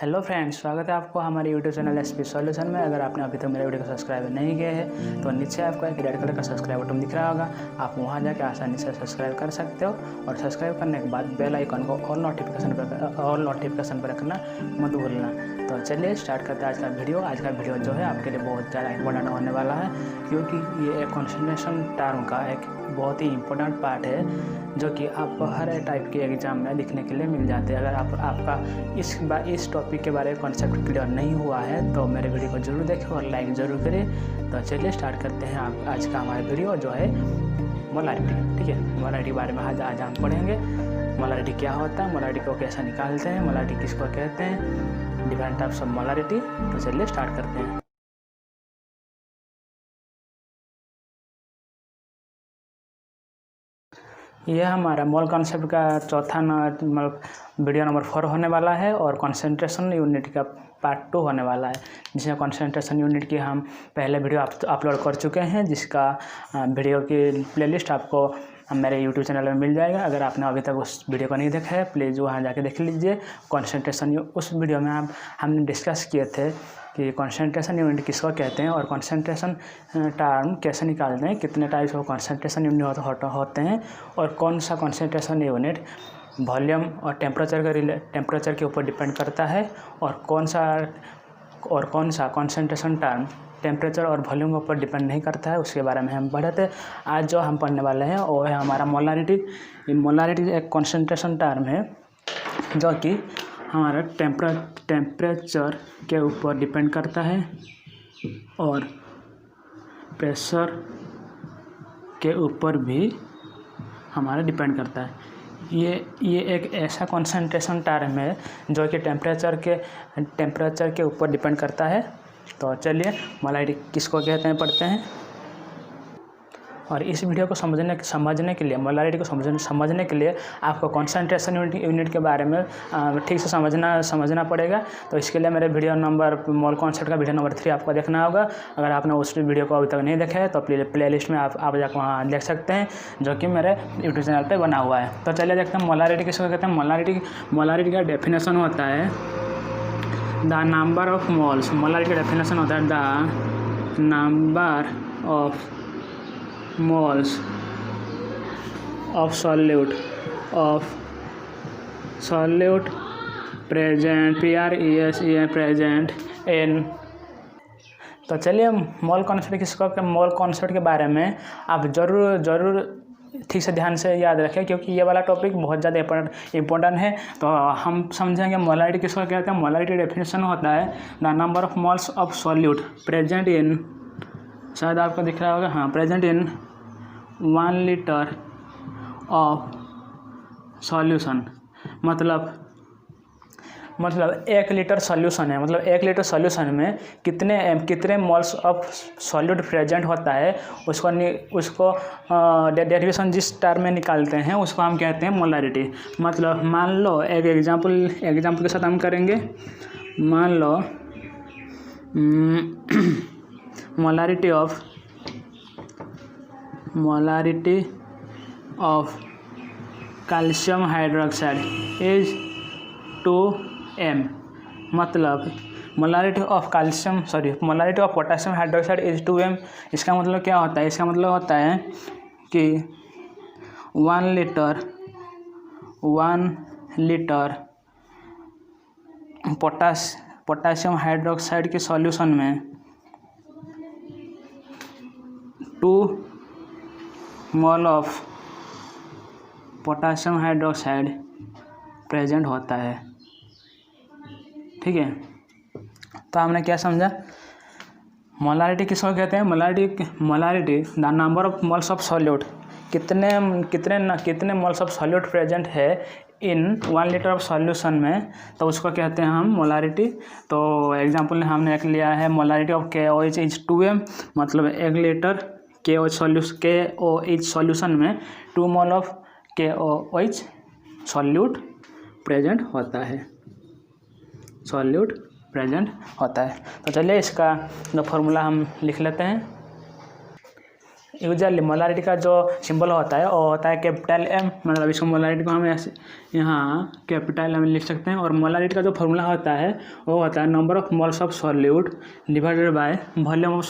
Hello friends, स्वागत है आपको हमारे यूट्यूब चैनल एसपी सॉल्यूशन में। अगर आपने अभी तक मेरे वीडियो को सब्सक्राइब नहीं किया है तो नीचे आपको एक रेड कलर का सब्सक्राइब बटन दिख रहा होगा। आप वहां जाकर आसानी से सब्सक्राइब कर सकते हो और सब्सक्राइब करने के बाद बेल आइकन को ऑल नोटिफिकेशन पर रखना मत भूलना। तो चलिए स्टार्ट करते हैं आज का वीडियो। आज का वीडियो जो है आपके लिए बहुत ज़्यादा इंपॉर्टेंट होने वाला है, क्योंकि ये एक कंसंट्रेशन टर्म का एक बहुत ही इम्पोर्टेंट पार्ट है जो कि आपको हर टाइप के एग्ज़ाम में लिखने के लिए मिल जाते हैं। अगर आपका इस टॉपिक के बारे में कॉन्सेप्ट क्लियर नहीं हुआ है तो मेरे वीडियो को जरूर देखें और लाइक ज़रूर करें। तो चलिए स्टार्ट करते हैं आज का हमारा वीडियो जो है मोलारिटी। ठीक है, मोलारिटी के बारे में आज हम पढ़ेंगे। मोलारिटी क्या होता है, मोलारिटी को कैसे निकालते हैं, मोलारिटी किसको कहते हैं, डिफरेंट टाइप्स ऑफ मोलारिटी। तो चलिए स्टार्ट करते हैं। यह हमारा मोल कॉन्सेप्ट का चौथा मतलब वीडियो नंबर 4 होने वाला है और कंसंट्रेशन यूनिट का पार्ट 2 होने वाला है, जिसमें कंसंट्रेशन यूनिट की हम पहले वीडियो अपलोड कर चुके हैं, जिसका वीडियो की प्लेलिस्ट आपको मेरे यूट्यूब चैनल में मिल जाएगा। अगर आपने अभी तक उस वीडियो को नहीं देखा है प्लीज़ वहाँ जाके देख लीजिए। कंसंट्रेशन उस वीडियो में हमने डिस्कस किए थे कि कंसंट्रेशन यूनिट किसको कहते हैं और कंसंट्रेशन टर्म कैसे निकालते हैं, कितने टाइप्स ऑफ कंसंट्रेशन यूनिट होते हैं और कौन सा कंसंट्रेशन यूनिट वॉल्यूम और टेम्परेचर के ऊपर डिपेंड करता है और कौन सा कंसंट्रेशन टर्म टेम्परेचर और वॉल्यूम के ऊपर डिपेंड नहीं करता है, उसके बारे में हम पढ़े थे। आज जो हम पढ़ने वाले हैं वो है हमारा मोलारिटी। मोलारिटी एक कंसंट्रेशन टर्म है जो कि हमारा टेम्परेचर के ऊपर डिपेंड करता है और प्रेशर के ऊपर भी हमारा डिपेंड करता है। ये एक ऐसा कंसंट्रेशन टर्म है जो कि टेम्परेचर के ऊपर डिपेंड करता है। तो चलिए मोलारिटी किसको कहते हैं पढ़ते हैं। और इस वीडियो को समझने के लिए मोलारिटी को समझने के लिए आपको कंसंट्रेशन यूनिट के बारे में ठीक से समझना पड़ेगा। तो इसके लिए मेरे वीडियो नंबर मोल कॉन्सेप्ट का वीडियो नंबर 3 आपको देखना होगा। अगर आपने उस वीडियो को अभी तक नहीं देखा है तो प्लेलिस्ट में आप जाकर वहाँ देख सकते हैं, जो कि मेरे यूट्यूब चैनल पर बना हुआ है। तो चलिए देखते हैं मोलारिटी किसको कहते हैं। मोलारिटी का डेफिनेशन होता है the number of moles. Molarity का डेफिनेशन होता है the number of moles of solute present present in। तो चलिए मोल कॉन्सेप्ट के बारे में आप ज़रूर ठीक से ध्यान से याद रखें, क्योंकि ये वाला टॉपिक बहुत ज़्यादा इम्पोर्टेंट है। तो हम समझेंगे मोलारिटी किसको कहते हैं। मोलारिटी डेफिनेशन होता है the number of moles of solute present in, शायद आपको दिख रहा होगा, हाँ, present in 1 litre of solution. मतलब 1 लीटर सॉल्यूशन है, मतलब 1 लीटर सॉल्यूशन में कितने मोल्स ऑफ सॉल्यूट प्रेजेंट होता है, उसको डेरिवेशन जिस टर्म में निकालते हैं उसको हम कहते हैं मोलारिटी। मतलब मान लो एक एग्जांपल के साथ हम करेंगे। मान लो molarity of calcium hydroxide is 2m। मतलब molarity of potassium hydroxide is 2m। इसका मतलब क्या होता है, इसका मतलब होता है कि 1 लीटर पोटेशियम हाइड्रोक्साइड के सॉल्यूशन में 2 mole of potassium hydroxide present होता है। ठीक है, तो हमने क्या समझा, मोलारिटी किसको कहते हैं। Molarity the number of moles of solute, कितने मोल्स ऑफ सॉल्यूट प्रेजेंट है इन 1 लीटर ऑफ सॉल्यूशन में, तो उसको कहते हैं हम मोलारिटी। तो एग्जांपल हमने एक लिया है molarity of KOH is 2m। मतलब 1 लीटर KOH सॉल्यूशन में 2 mole of KOH solute present होता है। तो चलिए इसका जो फॉर्मूला हम लिख लेते हैं। यूजुअली मोलारिटी का जो सिंबल होता है वो होता है कैपिटल M, मतलब इसको मोलारिटी को हम ऐसे यहाँ कैपिटल M लिख सकते हैं। और मोलारिटी का जो फॉर्मूला होता है वो होता है number of moles of solute divided by volume of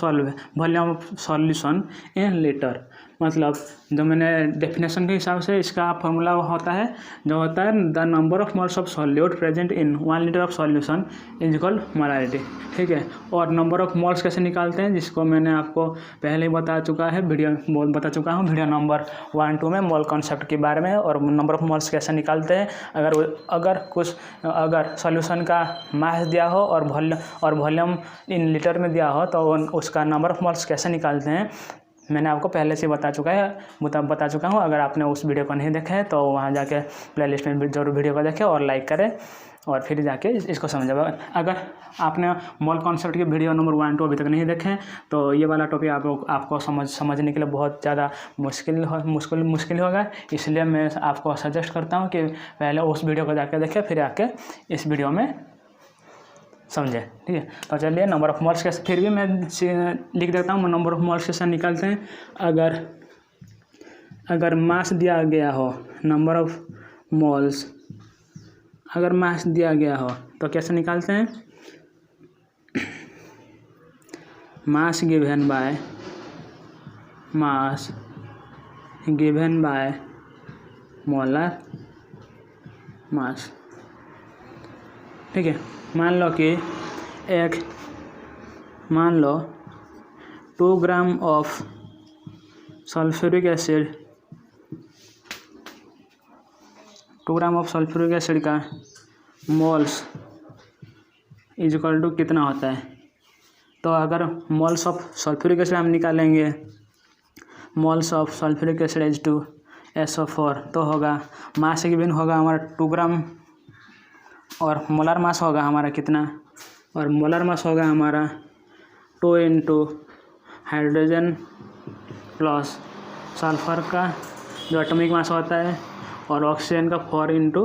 solution in litre. मतलब जो मैंने डेफिनेशन के हिसाब से इसका फॉर्मूला होता है जो होता है the number of moles of solute present in 1 litre of solution is equal molarity. ठीक है, और नंबर ऑफ मोल्स कैसे निकालते हैं जिसको मैंने आपको पहले ही बता चुका हूँ वीडियो नंबर 1-2 में मोल कॉन्सेप्ट के बारे में, और नंबर ऑफ मोल्स कैसे निकालते हैं। अगर सॉल्यूशन का मास दिया हो और वॉल्यूम इन लीटर में दिया हो तो उसका नंबर ऑफ मोल्स कैसे निकालते हैं मैंने आपको पहले से बता चुका हूँ। अगर आपने उस वीडियो को नहीं देखा है तो वहाँ जाके प्लेलिस्ट में जरूर वीडियो को देखें और लाइक करें और फिर जाके इसको समझें। अगर आपने मोल कॉन्सेप्ट की वीडियो नंबर 1-2 अभी तक नहीं देखें तो ये वाला टॉपिक आपको समझने के लिए बहुत ज़्यादा मुश्किल होगा। इसलिए मैं आपको सजेस्ट करता हूँ कि पहले उस वीडियो को जाके देखें फिर आके इस वीडियो में समझे। ठीक है, तो चलिए नंबर ऑफ मोल्स कैसे, फिर भी मैं लिख देता हूँ नंबर ऑफ मोल्स कैसे निकालते हैं। अगर मास दिया गया हो, नंबर ऑफ मोल्स अगर मास दिया गया हो तो कैसे निकालते हैं, मास गिवन बाय मोलर मास। ठीक है, मान लो 2 gram of sulphuric acid 2 gram of sulphuric acid का मोल्स इज इक्वल टू कितना होता है। तो अगर मोल्स ऑफ सल्फ्यूरिक एसिड हम निकालेंगे, moles of sulphuric acid H2SO4 तो होगा मास गिवन होगा हमारा 2 ग्राम और मोलर मास होगा हमारा कितना, और मोलर मास होगा हमारा 2 इंटू हाइड्रोजन प्लस सल्फर का जो एटॉमिक मास होता है और ऑक्सीजन का 4 इंटू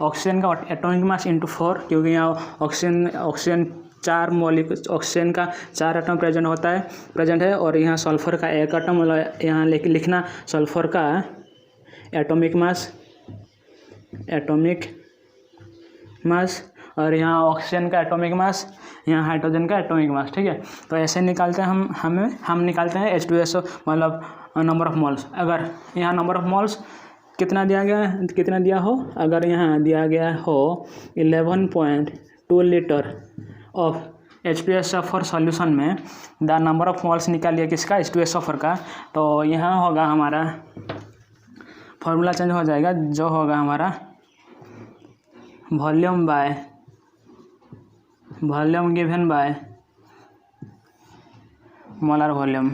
ऑक्सीजन का एटॉमिक मास इंटू 4, क्योंकि यहाँ ऑक्सीजन 4 ऑक्सीजन का 4 एटम प्रेजेंट है और यहाँ सल्फर का 1 एटम, मतलब यहाँ लिखना सल्फर का एटॉमिक मास और यहाँ ऑक्सीजन का एटॉमिक मास, यहाँ हाइड्रोजन का एटॉमिक मास। ठीक है, तो ऐसे निकालते हैं हम निकालते हैं H2SO, मतलब नंबर ऑफ मोल्स। अगर यहाँ नंबर ऑफ मोल्स कितना दिया हो, अगर यहाँ दिया गया हो 11.2 लीटर ऑफ H2SO4 सॉल्यूशन में द नंबर ऑफ मोल्स निकालिए किसका, H2SO4 का, तो यहाँ होगा हमारा फॉर्मूला चेंज हो जाएगा जो होगा हमारा volume given by molar volume.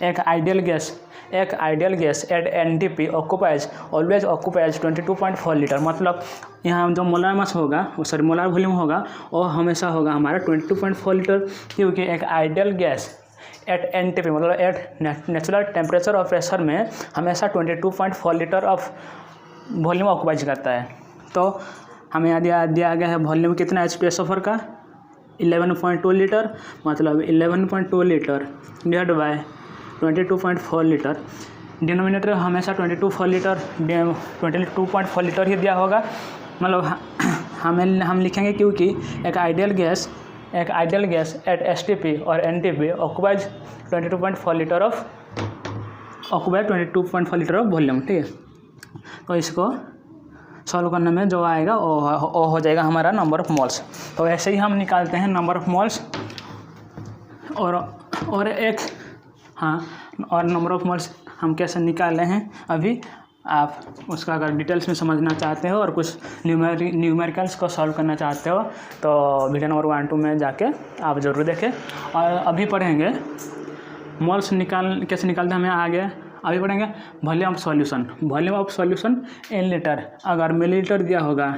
एक ideal gas at NTP always occupies 22.4 litre. मतलब यहाँ जो मोलर मास होगा मोलर वॉल्यूम होगा वो हमेशा होगा हमारा 22.4 लीटर, क्योंकि एक आइडियल गैस एट NTP मतलब एट नेचुरल टेम्परेचर और प्रेशर में हमेशा 22.4 लीटर ऑफ वॉल्यूम ऑक्यूपाइज करता है। तो हमें यहाँ दिया गया है वॉल्यूम कितना H2SO4 का 11.2 लीटर, मतलब 11.2 litre divide by 22.4 litre. Denominator हमेशा 22.4 लीटर ही दिया होगा, मतलब हम लिखेंगे क्योंकि एक आइडियल गैस एट STP और NTP occupies 22.4 litre of volume. ठीक है, तो इसको सॉल्व करने में जो आएगा वो हो जाएगा हमारा नंबर ऑफ मोल्स। तो ऐसे ही हम निकालते हैं नंबर ऑफ मोल्स और नंबर ऑफ मोल्स हम कैसे निकाले हैं अभी आप उसका अगर डिटेल्स में समझना चाहते हो और कुछ न्यूमेरिकल्स को सॉल्व करना चाहते हो तो वीडियो नंबर 1-2 में जाके आप ज़रूर देखें। और अभी पढ़ेंगे मोल्स कैसे निकालते हैं, हमें आगे अभी पढ़ेंगे volume of solution in litre. अगर मिलीलीटर दिया होगा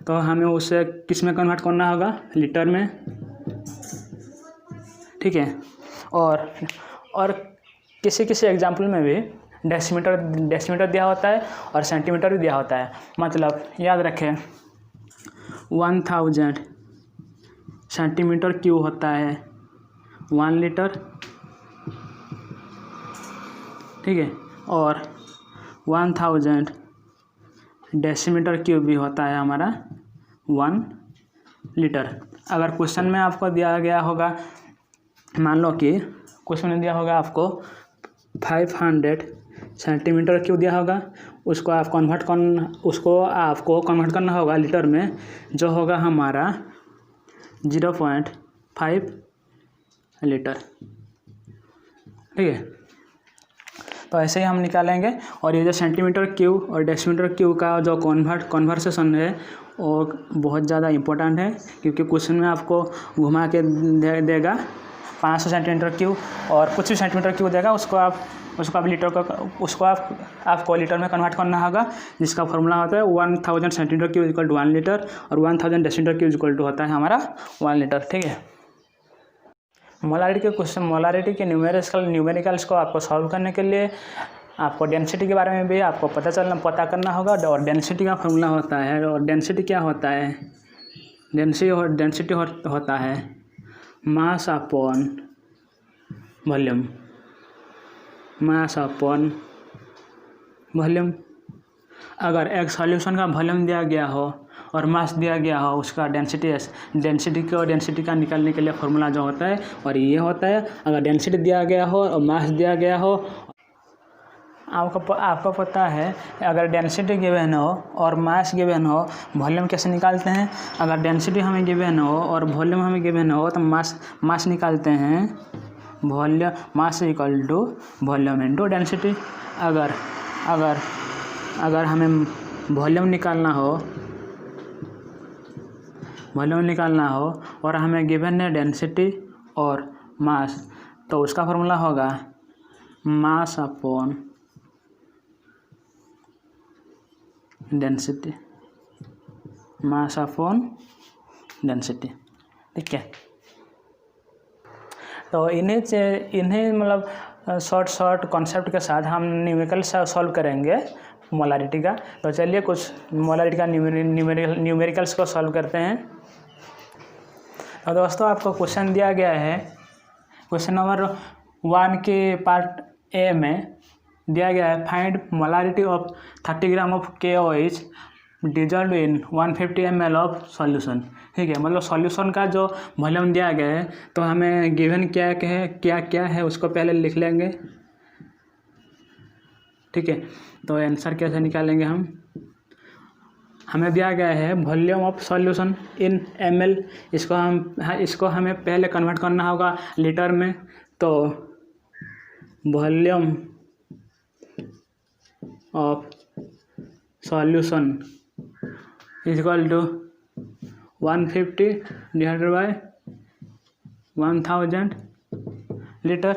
तो हमें उसे किस में कन्वर्ट करना होगा, लीटर में। ठीक है, और किसी एग्जाम्पल में भी डेसीमीटर दिया होता है और सेंटीमीटर भी दिया होता है। मतलब याद रखें 1000 सेंटीमीटर क्यूब होता है 1 लीटर, ठीक है, और 1000 डेसीमीटर क्यूब भी होता है हमारा 1 लीटर। अगर क्वेश्चन में आपको दिया गया होगा, मान लो कि क्वेश्चन में दिया होगा आपको 500 सेंटीमीटर क्यूब दिया होगा, उसको आपको कन्वर्ट करना होगा लीटर में, जो होगा हमारा 0.5 लीटर, ठीक है। तो ऐसे ही हम निकालेंगे। और ये जो सेंटीमीटर क्यूब और डेसीमीटर क्यूब का जो कन्वर्सेशन है वो बहुत ज़्यादा इम्पोर्टेंट है, क्योंकि क्वेश्चन में आपको घुमा के देगा 500 सेंटीमीटर क्यूब और कुछ भी सेंटीमीटर क्यूब देगा, उसको आप लीटर का आपको लीटर में कन्वर्ट करना होगा, जिसका फॉर्मूला होता है 1000 centimetre cube equal to 1 litre और 1000 डेसीमीटर क्यूब इक्वल टू होता है हमारा 1 लीटर, ठीक है। मोलारिटी के न्यूमेरिकल्स को आपको सॉल्व करने के लिए आपको डेंसिटी के बारे में भी आपको पता करना होगा। और डेंसिटी का फॉर्मूला होता है, और डेंसिटी क्या होता है, डेंसिटी होता है मास अपॉन वॉल्यूम, मास अपॉन वॉल्यूम। अगर एक सॉल्यूशन का वॉल्यूम दिया गया हो और मास दिया गया हो, उसका डेंसिटी का निकालने के लिए फॉर्मूला जो होता है और ये होता है। अगर डेंसिटी दिया गया हो और मास दिया गया हो, आपको पता है अगर डेंसिटी गिवन हो और मास गिवन हो, वॉल्यूम कैसे निकालते हैं। अगर डेंसिटी हमें गिवन हो और वॉल्यूम हमें गिवन हो तो मास निकालते हैं, mass equal to volume into density. अगर हमें वॉल्यूम निकालना हो और हमें गिवन है डेंसिटी और मास, तो उसका फॉर्मूला होगा mass upon density, mass upon density, ठीक है। तो इन्हें मतलब शॉर्ट कॉन्सेप्ट के साथ हम न्यूमेरिकल सॉल्व करेंगे मोलारिटी का। तो चलिए कुछ मोलारिटी का न्यूमेरिकल्स को सॉल्व करते हैं। तो दोस्तों आपको क्वेश्चन दिया गया है, क्वेश्चन नंबर 1 के पार्ट ए में दिया गया है, find molarity of 30 gram of KOH dissolve in 150 ml of solution, ठीक है। मतलब सॉल्यूशन का जो वॉल्यूम दिया गया है, तो हमें गिवन क्या है उसको पहले लिख लेंगे, ठीक है। तो आंसर कैसे निकालेंगे हमें दिया गया है volume of solution in ml, इसको हमें पहले कन्वर्ट करना होगा लीटर में। तो volume of solution equal to 150 divided by 1000 litre.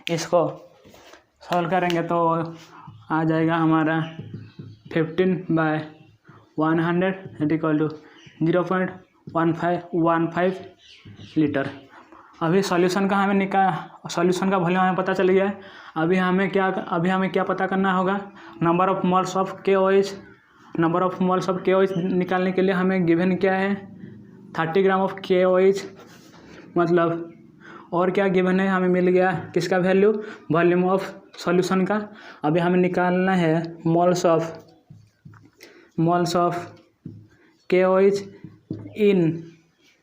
इसको सॉल्व करेंगे तो आ जाएगा हमारा 15/100 इक्वल टू 0.15 लीटर। अभी सॉल्यूशन का वॉल्यूम हमें पता चल गया है। अभी हमें क्या पता करना होगा, number of moles of KOH। Number of moles of KOH निकालने के लिए हमें गिवन क्या है, 30 ग्राम ऑफ KOH। मतलब और क्या गिवन है, हमें मिल गया किसका वैल्यू, वॉल्यूम ऑफ सॉल्यूशन का। अभी हमें निकालना है moles of KOH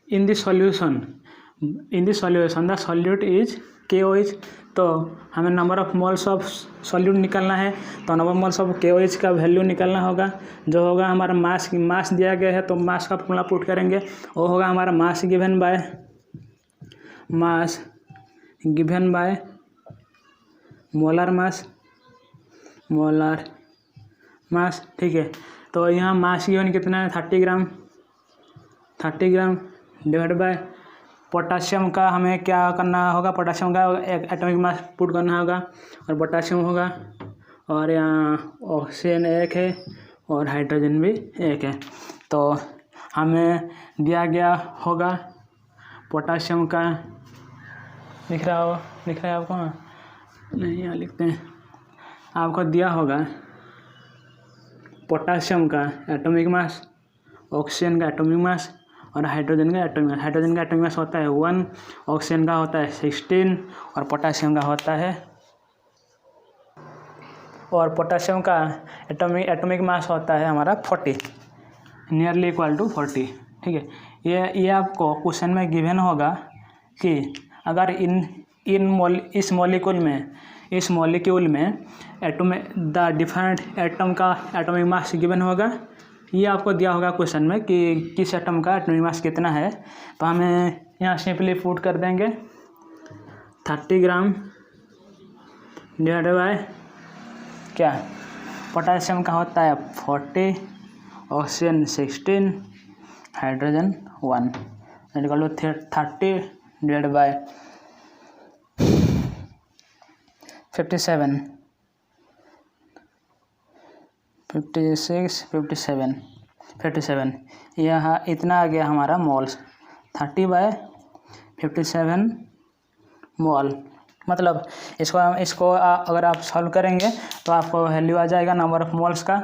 in the solution the solute is KOH। तो हमें number of moles of solute निकालना है, तो number of moles of KOH का वैल्यू निकालना होगा, जो होगा हमारा मास दिया गया है, तो मास का फॉर्मूला पुट करेंगे। वो होगा हमारा मास गिवन बाय मोलर मास, ठीक है। तो यहाँ मास गिवन कितना है, 30 ग्राम डिवाइड बाय पोटाशियम का हमें क्या करना होगा, पोटाशियम का एक एटॉमिक मास पुट करना होगा, और पोटाशियम होगा, और यहाँ ऑक्सीजन 1 है और हाइड्रोजन भी 1 है। तो हमें दिया गया होगा पोटाशियम का, लिख रहा है आपको, नहीं यहाँ लिखते हैं, आपको दिया होगा पोटाशियम का एटॉमिक मास, ऑक्सीजन का एटॉमिक मास और हाइड्रोजन का एटॉमिक मास होता है 1, ऑक्सीजन का होता है 16 और पोटासियम का होता है, और पोटासियम का एटॉमिक मास होता है हमारा 40, नियरली इक्वल टू 40। ठीक है, ये आपको क्वेश्चन में गिवन होगा कि अगर इस मॉलिक्यूल में द डिफरेंट एटम का एटॉमिक मास गिवन होगा। ये आपको दिया होगा क्वेश्चन में कि किस एटम का एटॉमिक मास कितना है, तो हमें यहाँ सिंपली पुट कर देंगे 30 ग्राम डिवाइडेड बाय क्या, पोटासियम का होता है 40, oxygen 16, hydrogen 1, equal to 30 divided by 57, 57 यह इतना आ गया हमारा मोल्स, 30/57 मोल। मतलब इसको अगर आप सॉल्व करेंगे तो आपको वैल्यू आ जाएगा नंबर ऑफ मोल्स का।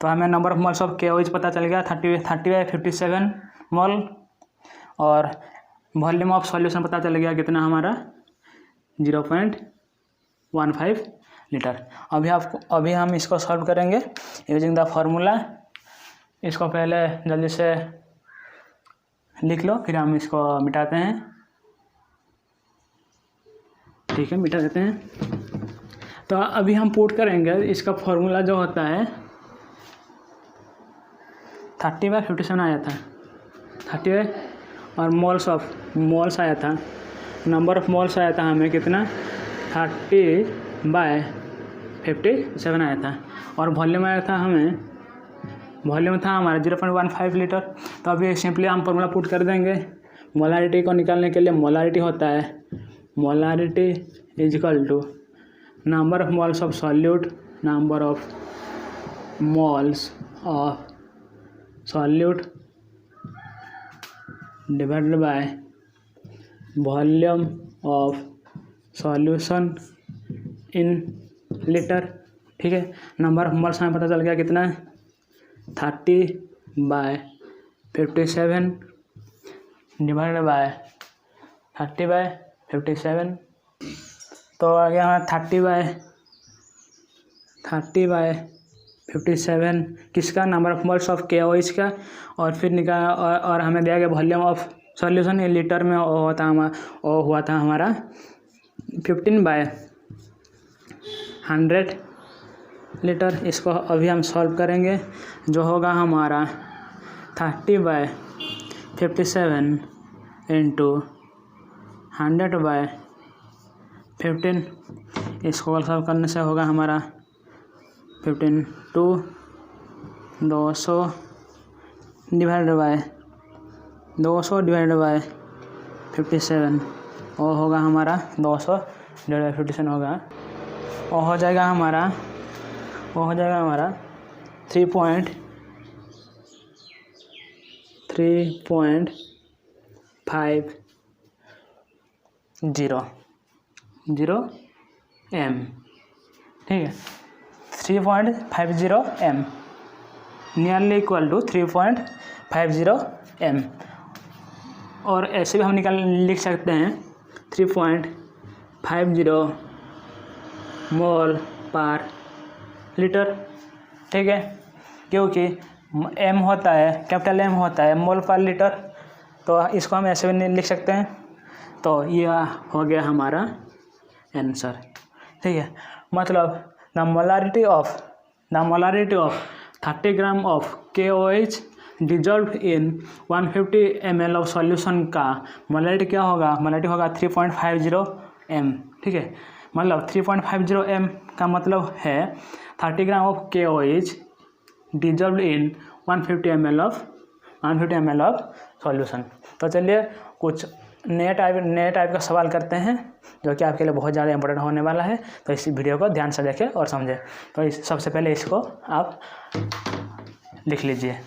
तो हमें number of moles of KOH पता चल गया 30/57 मोल, और वॉल्यूम ऑफ सॉल्यूशन पता चल गया कितना हमारा 0.15 लीटर। अभी हम इसको सॉल्व करेंगे यूजिंग द फार्मूला। इसको पहले जल्दी से लिख लो, फिर हम इसको मिटाते हैं। ठीक है, मिटा देते हैं। तो अभी हम पुट करेंगे, इसका फार्मूला जो होता है 30/57 आया था, 30 और मोल्स आया था, नंबर ऑफ मोल्स आया था हमें कितना 30/57 आया था, और वॉल्यूम आया था हमारा 0.15 लीटर। तो अभी सिंपली हम फार्मूला पुट कर देंगे। मोलारिटी को निकालने के लिए मोलारिटी होता है, molarity is equal to number of moles of solute, number of moles of solute divided by volume of solution in litre. ठीक है, नंबर ऑफ मोल्स हमें पता चल गया कितना है 30/57 डिवाइडेड बाय 30/57। तो आ गया हमारा 30/57 किसका, number of moles of KOH का, और फिर और हमें दिया गया volume of solution in litre में, हुआ था हमारा 15/100 लीटर। इसको अभी हम सॉल्व करेंगे, जो होगा हमारा 30/57 इंटू 100/15। इसको सॉल्व करने से होगा हमारा 200 डिवाइडेड बाय 57, वो होगा हमारा 200 डिवाइडेड बाय 57 होगा, वो हो जाएगा हमारा 3.30 M। ठीक है, 3.50 M, nearly equal to 3.50 M। और ऐसे भी हम लिख सकते हैं 3.50 मोल पर लीटर। ठीक है, क्योंकि M होता है, कैपिटल M होता है मोल पर लीटर, तो इसको हम ऐसे भी लिख सकते हैं। तो यह हो गया हमारा आंसर। ठीक है, मतलब the molarity of 30 gram of KOH dissolve in 150 ml of solution का मोलारिटी क्या होगा, मोलारिटी होगा 3.50 M। ठीक है, मतलब 3.50 M का मतलब है 30 gram of KOH dissolve in 150 ml of solution. तो चलिए कुछ नए टाइप का सवाल करते हैं, जो कि आपके लिए बहुत ज़्यादा इंपॉर्टेंट होने वाला है। तो इस वीडियो को ध्यान से देखें और समझें। तो सबसे पहले इसको आप लिख लीजिए।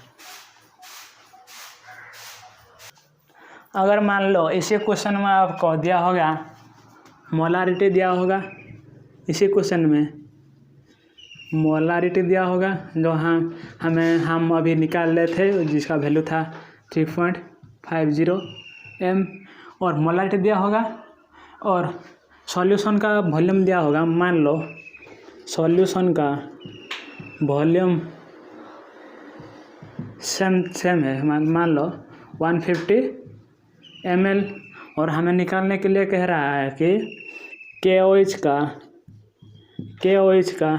अगर मान लो इसी क्वेश्चन में आपको दिया होगा मोलारिटी दिया होगा, इसी क्वेश्चन में मोलारिटी दिया होगा, जो हम अभी निकाल रहे थे, जिसका वैल्यू था 50 m और मोलारिटी दिया होगा और सॉल्यूशन का वॉल्यूम दिया होगा। मान लो सॉल्यूशन का वॉल्यूम सेम है, मान लो 150 ml और हमें निकालने के लिए कह रहा है कि KOH का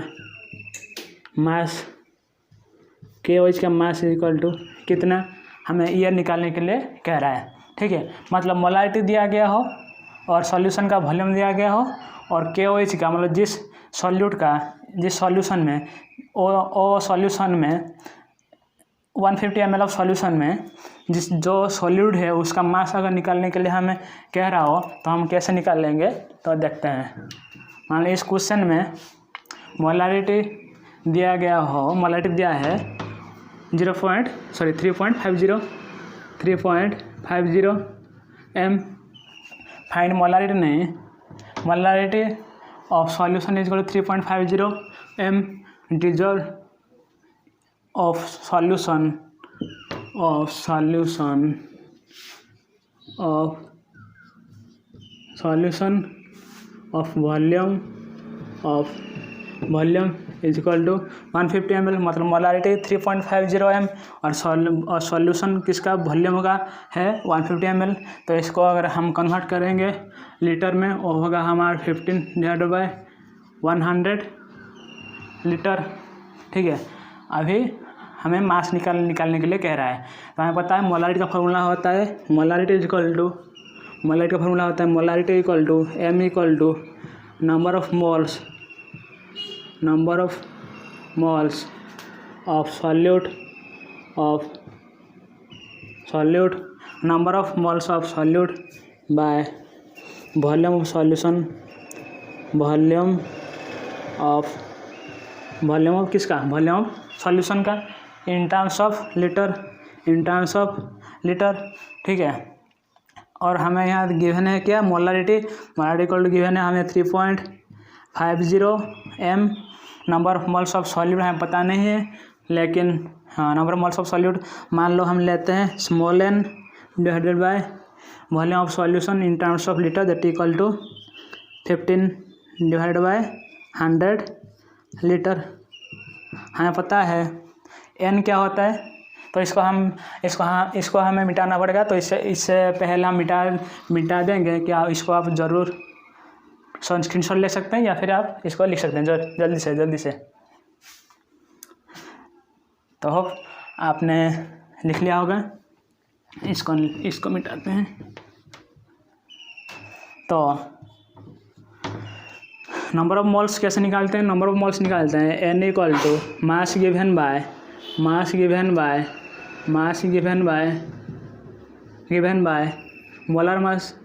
मास इक्वल टू कितना, हमें ये निकालने के लिए कह रहा है। ठीक है, मतलब मोलारिटी दिया गया हो और सॉल्यूशन का वॉल्यूम दिया गया हो और KOH का मतलब जिस सॉल्यूशन में ओ सॉल्यूशन में 150 ml ऑफ सॉल्यूशन में जो सॉल्यूड है उसका मास अगर निकालने के लिए हमें कह रहा हो तो हम कैसे निकाल लेंगे, तो देखते हैं। मान लो इस क्वेश्चन में मोलारिटी दिया गया हो, मोलारिटी दिया है 3.50 m। फाइंड मोलारिटी नहीं, molarity of solution is equal to 3.50 m dissolve of solution of volume is equal to 150 ml, मतलब मोलारिटी 3.50 m और सॉल्यूशन किसका वॉल्यूम होगा है 150 ml। तो इसको अगर हम कन्वर्ट करेंगे लीटर में वो होगा हमारा 15/100 लीटर। ठीक है, अभी हमें मास निकालने के लिए कह रहा है। तो हमें पता है मोलारिटी का फॉर्मूला होता है molarity equal to m equal to number of moles of solute number of moles of solute by volume of solution, volume of solution का इन टर्म्स ऑफ लीटर। ठीक है, और हमें यहाँ गिवन है क्या, मोलारिटी इक्वल टू गिवन है हमें 3.50 m। Number of moles of solute हमें पता नहीं है, लेकिन हाँ number of moles of solute मान लो हम लेते हैं small n divided by volume of solution in terms of litre, that equal to 15/100 litre. हमें पता है n क्या होता है, तो इसको हमें मिटाना पड़ेगा। तो इससे पहले हम मिटा देंगे। क्या इसको आप ज़रूर स्क्रीनशॉट ले सकते हैं या फिर आप इसको लिख सकते हैं जल्दी से। तो होप आपने लिख लिया होगा। इसको मिटाते हैं। तो नंबर ऑफ मोल्स कैसे निकालते हैं, नंबर ऑफ मोल्स निकालते हैं n equal to mass given by molar mass.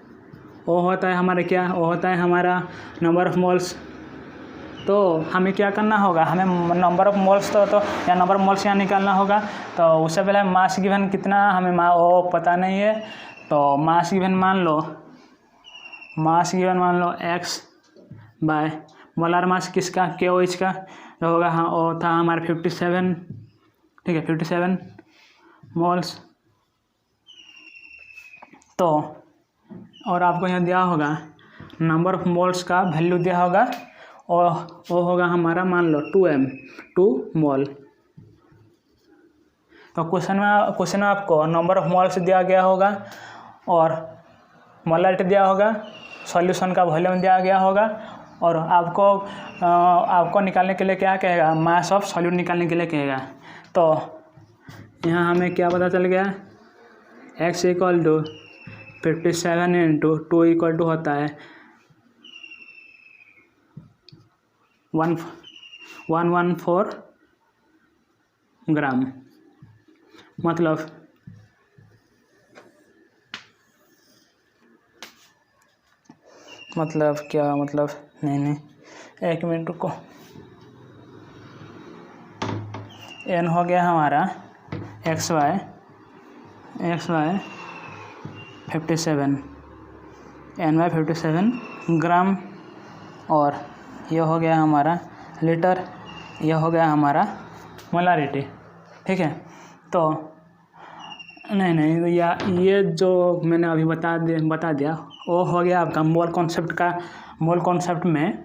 वो होता है हमारा क्या, वो होता है हमारा नंबर ऑफ मोल्स। तो हमें क्या करना होगा, हमें नंबर ऑफ मोल्स तो या नंबर ऑफ मोल्स यहाँ निकालना होगा। तो उससे पहले मास गिवन कितना हमें वो पता नहीं है। तो मास गिवन मान लो x बाय मोलर मास किसका, KOH का जो होगा हाँ वो था हमारा 57। ठीक है, 57 मोल्स। तो और आपको यहाँ दिया होगा नंबर ऑफ मोल्स का वैल्यू दिया होगा और वो होगा हमारा मान लो 2 मोल। तो क्वेश्चन में आपको नंबर ऑफ मोल्स दिया गया होगा और मोलारिटी दिया होगा, सॉल्यूशन का वॉल्यूम दिया गया होगा और आपको निकालने के लिए क्या कहेगा, मास ऑफ सॉल्यूट निकालने के लिए कहेगा। तो यहाँ हमें क्या पता चल गया, x equal to 57 into 2 equal to होता है 114 ग्राम। मतलब क्या मतलब, नहीं एक मिनट रुको। n हो गया हमारा xy 57 ny57 ग्राम और ये हो गया हमारा लीटर, ये हो गया हमारा मोलारिटी। ठीक है, तो नहीं नहीं, या ये जो मैंने अभी बता दिया वो हो गया आपका मोल कॉन्सेप्ट का। मोल कॉन्सेप्ट में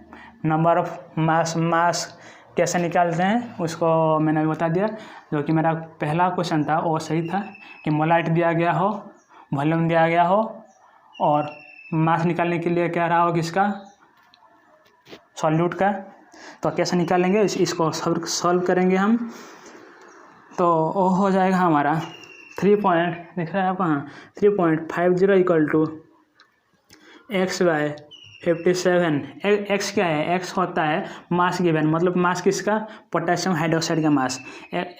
नंबर ऑफ मास कैसे निकालते हैं उसको मैंने अभी बता दिया। जो कि मेरा पहला क्वेश्चन था वो सही था कि मोलारिटी दिया गया हो, वॉल्यूम दिया गया हो और मास निकालने के लिए क्या रहा हो किसका, सॉल्यूट का। तो कैसे निकालेंगे इसको सॉल्व करेंगे हम। तो वो हो जाएगा हमारा 3 पॉइंट दिख रहा है आपको, हाँ 3.50 इक्वल टू x/57। x क्या है, x होता है मास गिवन, मतलब मास किसका, पोटेशियम हाइड्रोक्साइड का मास।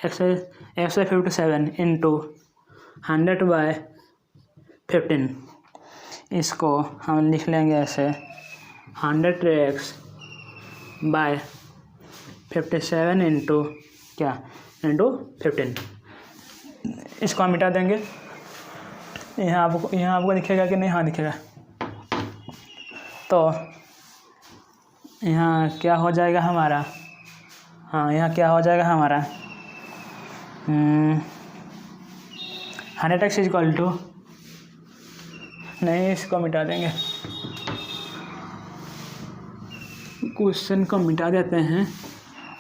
x/57 into 100/15। इसको हम लिख लेंगे ऐसे 100x/57 इंटू क्या, इंटू 15। इसको हम मिटा देंगे। यहाँ आपको दिखेगा कि नहीं, हाँ दिखेगा। तो यहाँ क्या हो जाएगा हमारा, हाँ यहाँ क्या हो जाएगा हमारा 100x इक्वल टू, नहीं इसको मिटा देंगे, क्वेश्चन को मिटा देते हैं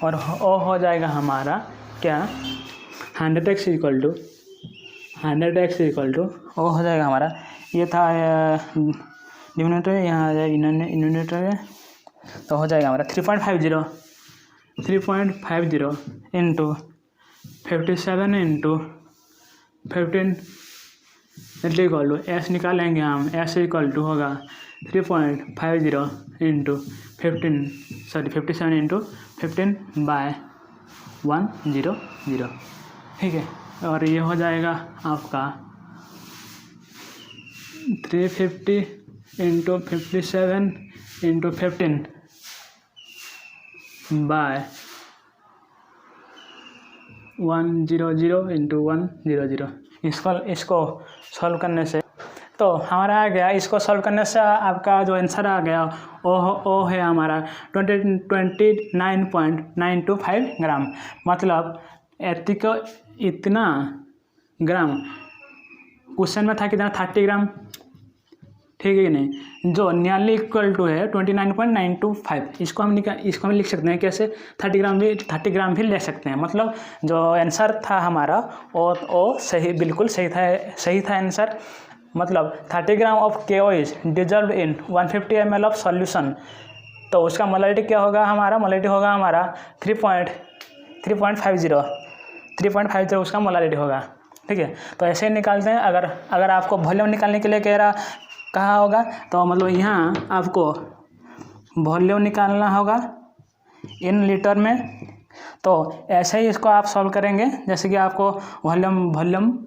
और वो हो जाएगा हमारा क्या 100x इक्वल टू वो हो जाएगा हमारा, ये था डिनोमिनेटर, यहाँ आ जाएगा इनोमिनेटर, तो हो जाएगा हमारा 3.50 into 57 into 15 equal to S निकालेंगे हम। एस इक्वल टू होगा 3.50 इंटू 57 इंटू 15/100। ठीक है, और ये हो जाएगा आपका 350 इंटू 57 इंटू 15/100 इंटू 100। इसको सॉल्व करने से तो हमारा आ गया, इसको सॉल्व करने से आपका जो आंसर आ गया वो है हमारा 29.925 ग्राम। मतलब इतना ग्राम, क्वेश्चन में था कितना 30 ग्राम, ठीक है कि नहीं, जो नियरली इक्वल टू है 29.925। इसको हम लिख सकते हैं कैसे, 30 ग्राम भी ले सकते हैं। मतलब जो आंसर था हमारा वो सही, बिल्कुल सही था आंसर। मतलब 30 gram of KO is dissolve in 150 ml of solution. तो उसका मोलारिटी क्या होगा हमारा, मोलारिटी होगा हमारा 3.50 उसका मोलारिटी होगा। ठीक है, तो ऐसे ही निकालते हैं। अगर आपको वॉल्यूम निकालने के लिए कहा होगा तो मतलब यहाँ आपको वॉल्यूम निकालना होगा इन लीटर में। तो ऐसे ही इसको आप सॉल्व करेंगे जैसे कि आपको वॉल्यूम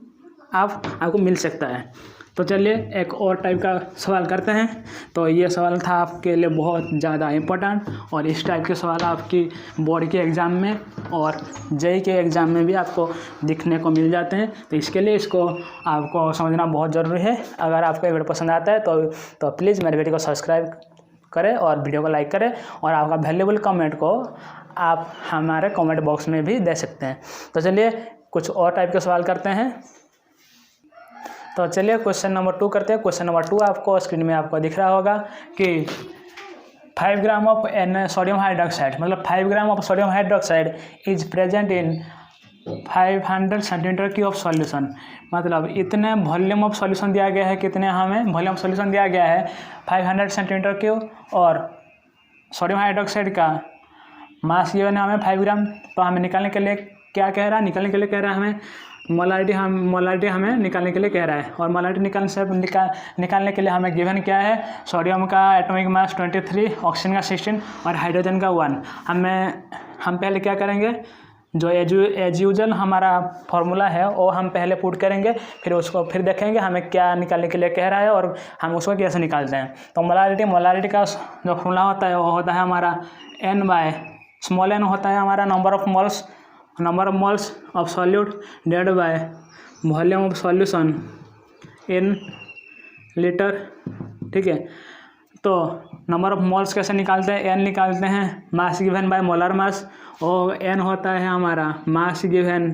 आपको मिल सकता है। तो चलिए एक और टाइप का सवाल करते हैं। तो ये सवाल था आपके लिए बहुत ज़्यादा इम्पोर्टेंट, और इस टाइप के सवाल आपकी बोर्ड के एग्ज़ाम में और JEE के एग्ज़ाम में भी आपको दिखने को मिल जाते हैं। तो इसके लिए इसको आपको समझना बहुत ज़रूरी है। अगर आपको ये वीडियो पसंद आता है तो प्लीज़ मेरे वीडियो को सब्सक्राइब करें और वीडियो को लाइक करें, और आपका वैल्यूएबल कमेंट को आप हमारे कमेंट बॉक्स में भी दे सकते हैं। तो चलिए कुछ और टाइप के सवाल करते हैं। तो चलिए क्वेश्चन नंबर 2 करते हैं। क्वेश्चन नंबर 2 आपको स्क्रीन में आपको दिख रहा होगा कि 5 ग्राम ऑफ सोडियम हाइड्रोक्साइड, मतलब 5 gram of sodium hydroxide is present in 500 centimetre cube of solution. मतलब इतने वॉल्यूम ऑफ सॉल्यूशन दिया गया है, कितने हमें वॉल्यूम ऑफ सॉल्यूशन दिया गया है 500 सेंटीमीटर क्यूब, और सोडियम हाइड्रोक्साइड का मास गिवन है हमें 5 ग्राम। तो हमें निकालने के लिए क्या कह रहा है, निकालने के लिए कह रहा है हमें मोलारिटी हमें निकालने के लिए कह रहा है। और मोलारिटी निकालने के लिए हमें गिवन क्या है, सोडियम का एटॉमिक मास 23, ऑक्सीजन का 16 और हाइड्रोजन का 1। हम पहले क्या करेंगे, जो एज यूजुअल हमारा फॉर्मूला है वो हम पहले पुट करेंगे, फिर देखेंगे हमें क्या निकालने के लिए कह रहा है और हम उसको कैसे निकालते हैं। तो मोलारिटी का जो फॉर्मूला होता है वो होता है हमारा n होता है हमारा number of moles of solute divided by volume of solution in litre. ठीक है, तो नंबर ऑफ मोल्स कैसे निकालते हैं, n निकालते हैं मास गिवन बाय मोलर मास, और n होता है हमारा मास given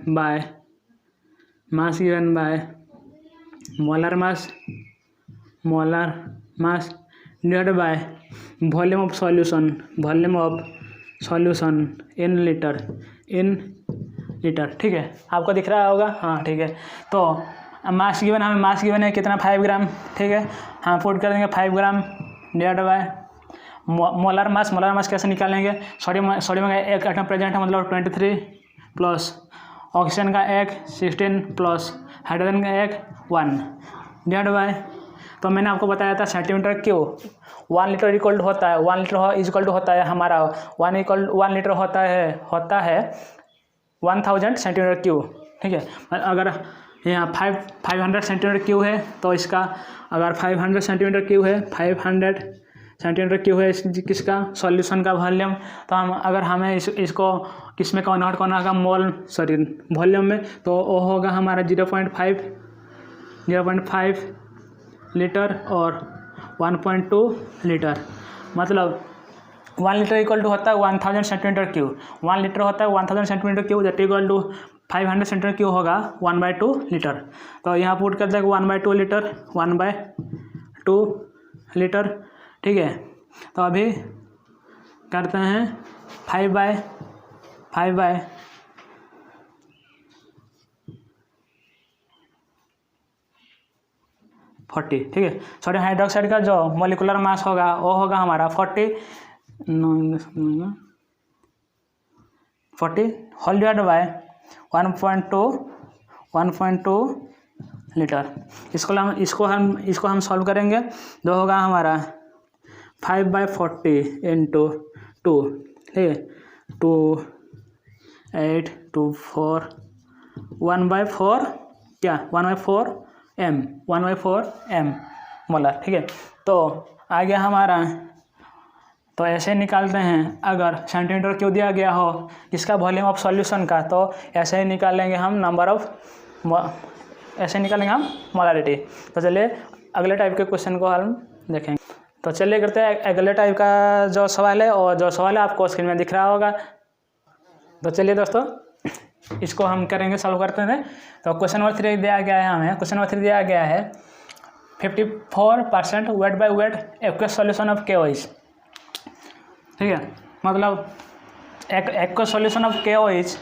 by mass given by molar mass divided by volume of solution in litre ठीक है, आपको दिख रहा होगा, हाँ ठीक है। तो मास गिवन है कितना 5 ग्राम, ठीक है, हम पुट कर देंगे 5 ग्राम डिवाइड बाय मोलर मास कैसे निकालेंगे, सोडियम का एक एटम प्रेजेंट है मतलब 23 प्लस ऑक्सीजन का एक 16 प्लस हाइड्रोजन का एक 1 डिवाइड बाय, तो मैंने आपको बताया था सेंटीमीटर क्यूब 1 लीटर इक्वल होता है 1 लीटर इक्वल होता है हमारा 1 लीटर होता है 1000 सेंटीमीटर क्यूब, ठीक है। अगर यहाँ 500 सेंटीमीटर क्यूब है तो इसका अगर 500 सेंटीमीटर क्यूब है 500 सेंटीमीटर क्यूब है किसका सॉल्यूशन का वॉल्यूम, तो अगर हमें इसको किस में कन्वर्ट करना होगा वॉल्यूम में, तो वो होगा हमारा 0.5 लीटर और 1.2 लीटर, मतलब 1 लीटर इक्वल टू होता है 1000 सेंटीमीटर क्यूब, 1 लीटर होता है 1000 centimetre cube that equal to 500 centimetre cube होगा 1/2 लीटर। तो यहाँ पुट कर देंगे 1/2 लीटर, ठीक है। तो अभी करते हैं 5/40, ठीक है। सोडियम हाइड्रोक्साइड का जो मोलिकुलर मास होगा वो होगा हमारा 40 होल डिवाइड बाय 1.2 लीटर। इसको हम सॉल्व करेंगे, जो होगा हमारा 5/40 इंटू 2, ठीक है, 2 8 2 4 1/4 क्या 1/4 m मोलर, ठीक है। तो आ गया हमारा, तो ऐसे निकालते हैं, अगर सेंटीमीटर क्यूब दिया गया हो किसका वॉल्यूम ऑफ सॉल्यूशन का, तो ऐसे ही निकालेंगे हम मोलारिटी। तो चलिए अगले टाइप के क्वेश्चन को हम देखेंगे। तो चलिए करते हैं अगले टाइप का जो सवाल है, और जो सवाल है आपको स्क्रीन में दिख रहा होगा। तो चलिए दोस्तों इसको हम करेंगे, सॉल्व करते हैं। तो क्वेश्चन नंबर 3 दिया गया है हमें, क्वेश्चन नंबर 3 दिया गया है 54% weight by weight aqueous solution of KOH, ठीक है, मतलब एक्वस सॉल्यूशन ऑफ KOH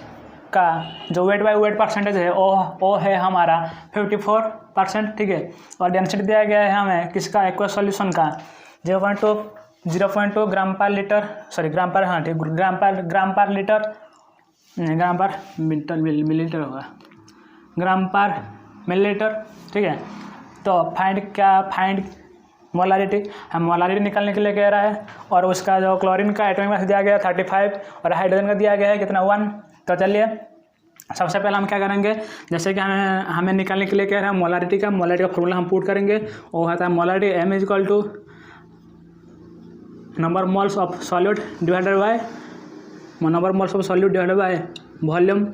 का जो वेट बाय वेट परसेंटेज है वो है हमारा 54%, ठीक है। और डेंसिटी दिया गया है हमें किसका एक्वस सॉल्यूशन का 0.2 ग्राम पर लीटर, ग्राम पर मिलीलीटर होगा, ग्राम पर मिलीलीटर, ठीक है। तो फाइंड मोलारिटी, हम मोलारिटी निकालने के लिए कह रहा है, और उसका जो क्लोरीन का एटॉमिक मास दिया गया है 35 और हाइड्रोजन का दिया गया है कितना 1। तो चलिए सबसे पहले हम क्या करेंगे, जैसे कि हमें निकालने के लिए कह रहा है मोलारिटी का फॉर्मूला हम पुट करेंगे, वो होता है molarity M equal to number moles of solute divided by volume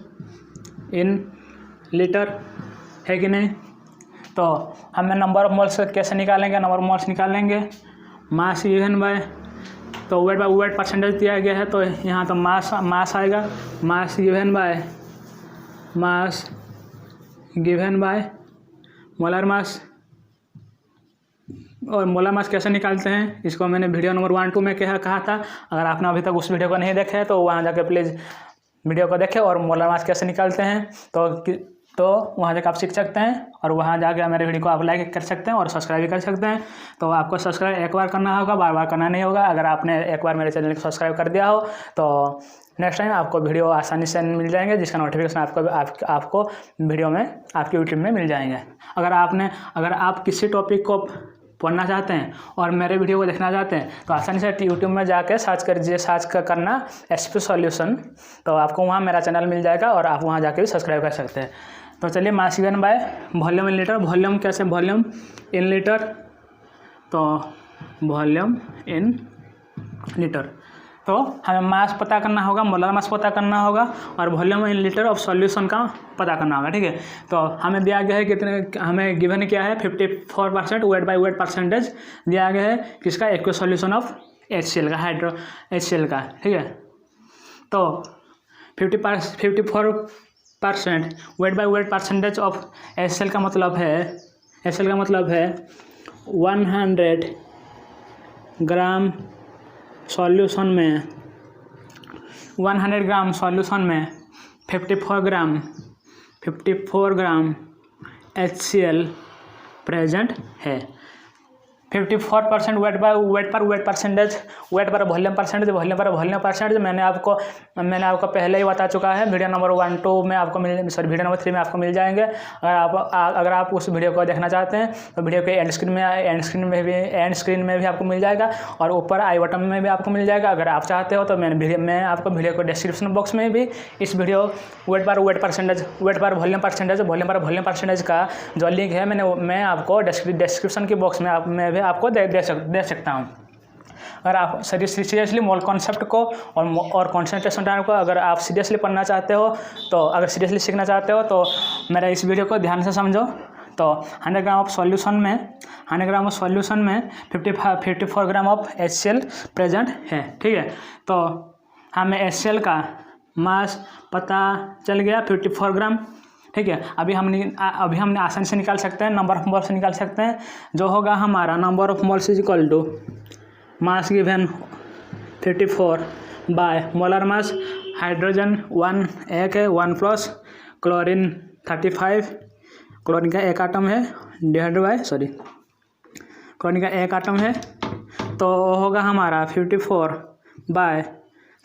in litre, है कि नहीं। तो हमें नंबर ऑफ मोल्स कैसे निकालेंगे, मास गिवन बाय, तो वेट बाय वेट परसेंटेज दिया गया है, तो यहाँ तो मास आएगा, मास गिवन बाय मोलर मास। और मोलर मास कैसे निकालते हैं, इसको मैंने वीडियो नंबर 1-2 में कहा था। अगर आपने अभी तक उस वीडियो को नहीं देखा है तो वहाँ जाकर प्लीज़ वीडियो को देखें और मोलर मास कैसे निकालते हैं, तो वहाँ जाकर आप सीख सकते हैं, और वहाँ जाकर मेरे वीडियो को आप लाइक कर सकते हैं और सब्सक्राइब भी कर सकते हैं। तो आपको सब्सक्राइब एक बार करना होगा, बार करना नहीं होगा। अगर आपने एक बार मेरे चैनल को सब्सक्राइब कर दिया हो तो नेक्स्ट टाइम आपको वीडियो आसानी से मिल जाएंगे, जिसका नोटिफिकेशन आपको वीडियो में आपके यूट्यूब में मिल जाएंगे। अगर आप किसी टॉपिक को पढ़ना चाहते हैं और मेरे वीडियो को देखना चाहते हैं तो आसानी से यूट्यूब में जाके सर्च करना SP सॉल्यूशन, तो आपको वहाँ मेरा चैनल मिल जाएगा और आप वहाँ जाके भी सब्सक्राइब कर सकते हैं। तो चलिए मास given bye volume in litre, volume in litre, तो वॉल्यूम इन लीटर, तो हमें मास पता करना होगा, मोलर मास पता करना होगा, और volume in litre of solution का पता करना होगा, ठीक है। तो हमें दिया गया है कितने, हमें गिवन क्या है 54% वेट बाय वेट परसेंटेज दिया गया है किसका, एक्वस सॉल्यूशन ऑफ HCl का, HCl का, ठीक है। तो 54 percent, weight by weight percentage of HCl का मतलब है 100 ग्राम सॉल्यूशन में 100 ग्राम सॉल्यूशन में 54 ग्राम HCl प्रेजेंट है। 54% वेट पर वॉल्यूम परसेंटेज मैंने आपको पहले ही बता चुका है। वीडियो नंबर 1, 2 में आपको वीडियो नंबर 3 में आपको मिल जाएंगे। अगर आप उस वीडियो को देखना चाहते हैं तो वीडियो के एंड स्क्रीन में भी आपको मिल जाएगा और ऊपर आई बटन में भी आपको मिल जाएगा। अगर आप चाहते हो तो मैं आपको वीडियो को डिस्क्रिप्शन बॉक्स में भी इस वीडियो वेट पर वॉल्यूम परसेंटेज का जो लिंक है मैं आपको डिस्क्रिप्शन की बॉक्स में आपको दे सकता हूँ। अगर आप सीरियसली मोल कॉन्सेप्ट को और कॉन्सेंट्रेशन टाइम को अगर आप सीरियसली पढ़ना चाहते हो तो अगर सीरियसली सीखना चाहते हो तो मेरा इस वीडियो को ध्यान से समझो। तो 100 ग्राम ऑफ सॉल्यूशन में 54 ग्राम ऑफ HCl प्रेजेंट है। ठीक है, तो हमें HCl का मास पता चल गया 54 ग्राम। ठीक है, अभी हमने आसानी से निकाल सकते हैं, नंबर ऑफ मोल्स से निकाल सकते हैं, जो होगा हमारा number of moles is equal to mass given 54 by molar mass. Hydrogen 1 एक है, 1 प्लस क्लोरीन 35, क्लोरीन का एक आटम है क्लोरीन का एक आटम है, तो होगा हमारा 54 बाय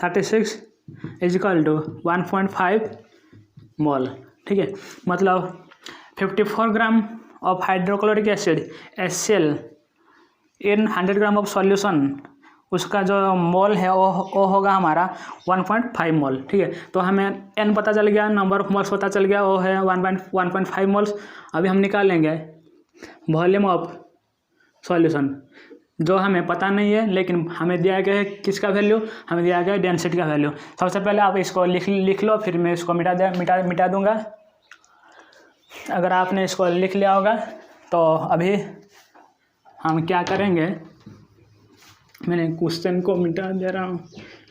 36 इज इक्वल टू 1.5 मोल। ठीक है, मतलब 54 gram of hydrochloric acid HCl in 100 gram of solution, उसका जो मोल है वो होगा हमारा 1.5 मोल। ठीक है, तो हमें n पता चल गया, नंबर ऑफ मोल्स पता चल गया, वो है 1.5 मोल्स। अभी हम निकालेंगे वॉल्यूम ऑफ सॉल्यूशन, जो हमें पता नहीं है लेकिन हमें दिया गया है किसका वैल्यू, हमें दिया गया है डेंसिटी का वैल्यू। सबसे पहले आप इसको लिख लो, फिर मैं इसको मिटा दूंगा। अगर आपने इसको लिख लिया होगा तो अभी हम क्या करेंगे, मैंने क्वेश्चन को मिटा दे रहा हूँ,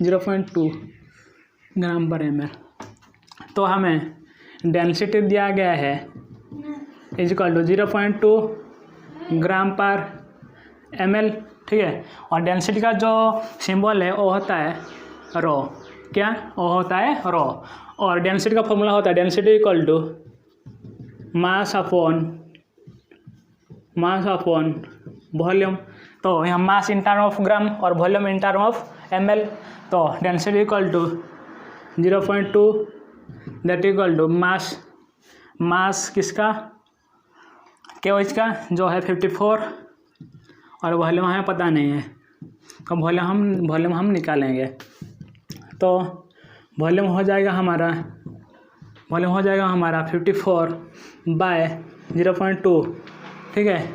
0.2 ग्राम पर ml। तो हमें डेंसिटी दिया गया है इज इक्वल टू 0.2 ग्राम पर ml। ठीक है, और डेंसिटी का जो सिंबल है वो होता है रो। क्या वो होता है रो, और डेंसिटी का फॉर्मूला होता है density equal to mass upon volume. तो यहाँ mass in term of gram और volume in term of ml। तो density equal to 0.2 that equal to mass किसका, KOH का जो है 54, और वॉल्यूम हमें पता नहीं है, तो वॉल्यूम हम निकालेंगे। तो वॉल्यूम हो जाएगा हमारा 54 बाय 0.2। ठीक है,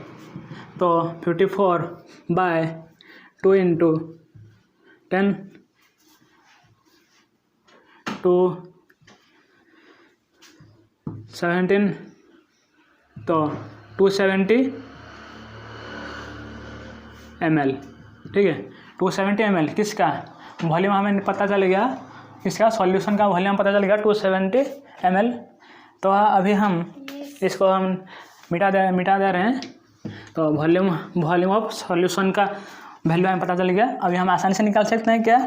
तो 54 बाय 2 इंटू 10 to 17, तो 270 ml। ठीक है, 270 ml किसका वॉल्यूम हमें पता चल गया, किसका सॉल्यूशन का वॉल्यूम पता चल गया 270 ml। तो अभी हम इसको मिटा दे रहे हैं। तो वॉल्यूम ऑफ सॉल्यूशन का वैल्यू हमें पता चल गया। अभी हम आसानी से निकाल सकते हैं क्या,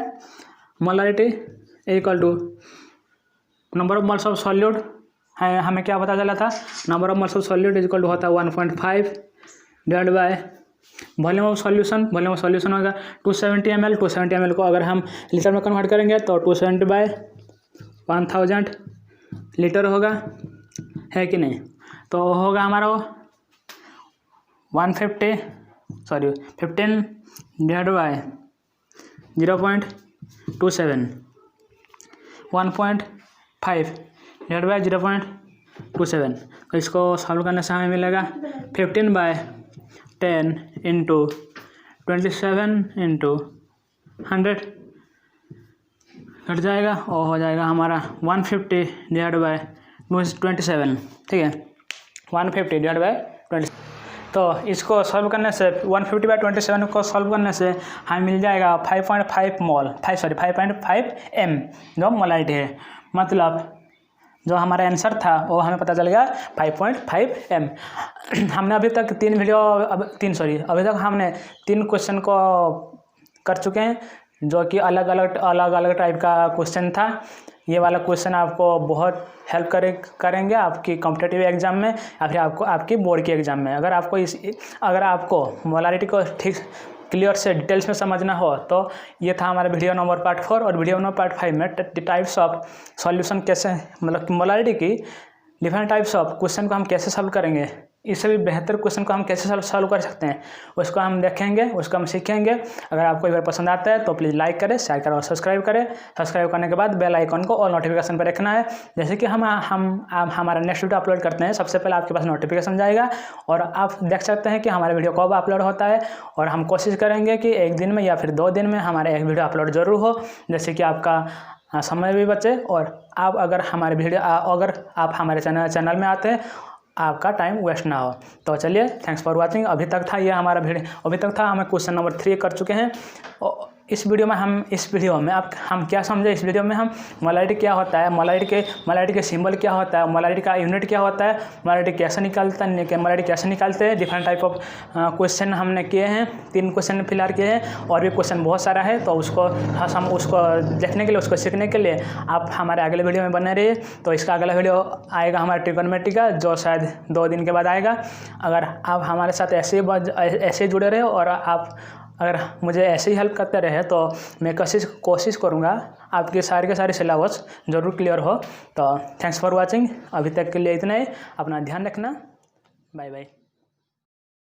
molarity equal to number of moles of solute है, हमें क्या पता चला था, number of moles of solute is equal to होता है 1.5 divide by volume of solution होगा 270 ml। 270 ml को अगर हम लीटर में कन्वर्ट करेंगे तो 270 बाय 1000 लीटर होगा, है कि नहीं। तो होगा हमारा 15 डिवाइड बाय 0.27, 1.5 डिवाइड बाय 0.27। तो इसको सॉल्व करने से हमें मिलेगा 15 बाय 10 इंटू 27 इंटू 100 कट जाएगा, और हो जाएगा हमारा 150 डिवाइड बाय 27। ठीक है, 150 डिवाइड बाय 20। तो इसको सॉल्व करने से 150 बाय 27 को सॉल्व करने से हमें मिल जाएगा 5.5 m जो मोलारिटी है। मतलब जो हमारा आंसर था वो हमें पता चल गया 5.5 m। हमने अभी तक अभी तक हमने 3 क्वेश्चन को कर चुके हैं, जो कि अलग अलग टाइप का क्वेश्चन था। ये वाला क्वेश्चन आपको बहुत हेल्प करेंगे आपकी कॉम्पिटिटिव एग्जाम में या फिर आपकी बोर्ड के एग्जाम में। अगर आपको मोलारिटी को ठीक क्लियर से डिटेल्स में समझना हो तो ये था हमारा वीडियो नंबर पार्ट 4। और वीडियो नंबर पार्ट 5 में टाइप्स ऑफ सॉल्यूशन कैसे, मतलब मोलारिटी की डिफरेंट टाइप्स ऑफ क्वेश्चन को हम कैसे सॉल्व करेंगे, इससे भी बेहतर क्वेश्चन को हम कैसे सॉल्व कर सकते हैं, उसको हम देखेंगे, उसको हम सीखेंगे। अगर आपको ये पसंद आता है तो प्लीज़ लाइक करें, शेयर करें और सब्सक्राइब करें। सब्सक्राइब करने के बाद बेल आइकन को ऑल नोटिफिकेशन पर रखना है। जैसे कि हम हमारा नेक्स्ट वीडियो अपलोड करते हैं, सबसे पहले आपके पास नोटिफिकेशन जाएगा और आप देख सकते हैं कि हमारा वीडियो कब अपलोड होता है। और हम कोशिश करेंगे कि 1 दिन में या फिर 2 दिन में हमारा एक वीडियो अपलोड जरूर हो, जैसे कि आपका समय भी बचे और अगर आप हमारे चैनल में आते हैं आपका टाइम वेस्ट ना हो। तो चलिए, थैंक्स फॉर वाचिंग। अभी तक था हमें क्वेश्चन नंबर 3 कर चुके हैं। इस वीडियो में हम क्या समझे, इस वीडियो में हम मोलारिटी क्या होता है, मोलारिटी के सिंबल क्या होता है, मोलारिटी का यूनिट क्या होता है, मोलारिटी कैसे निकालते हैं, डिफरेंट टाइप ऑफ क्वेश्चन हमने किए हैं। 3 क्वेश्चन फिलहाल किए हैं और भी क्वेश्चन बहुत सारा है। तो उसको देखने के लिए, उसको सीखने के लिए आप हमारे अगले वीडियो में बने रहिए। तो इसका अगला वीडियो आएगा हमारा ट्रिगोनोमेट्री का, जो शायद 2 दिन के बाद आएगा। अगर आप हमारे साथ ऐसे जुड़े रहे और अगर मुझे ऐसे ही हेल्प करते रहे तो मैं कोशिश करूँगा आपके सारे सिलेबस ज़रूर क्लियर हो। तो थैंक्स फॉर वाचिंग। अभी तक के लिए इतना ही। अपना ध्यान रखना। Bye bye.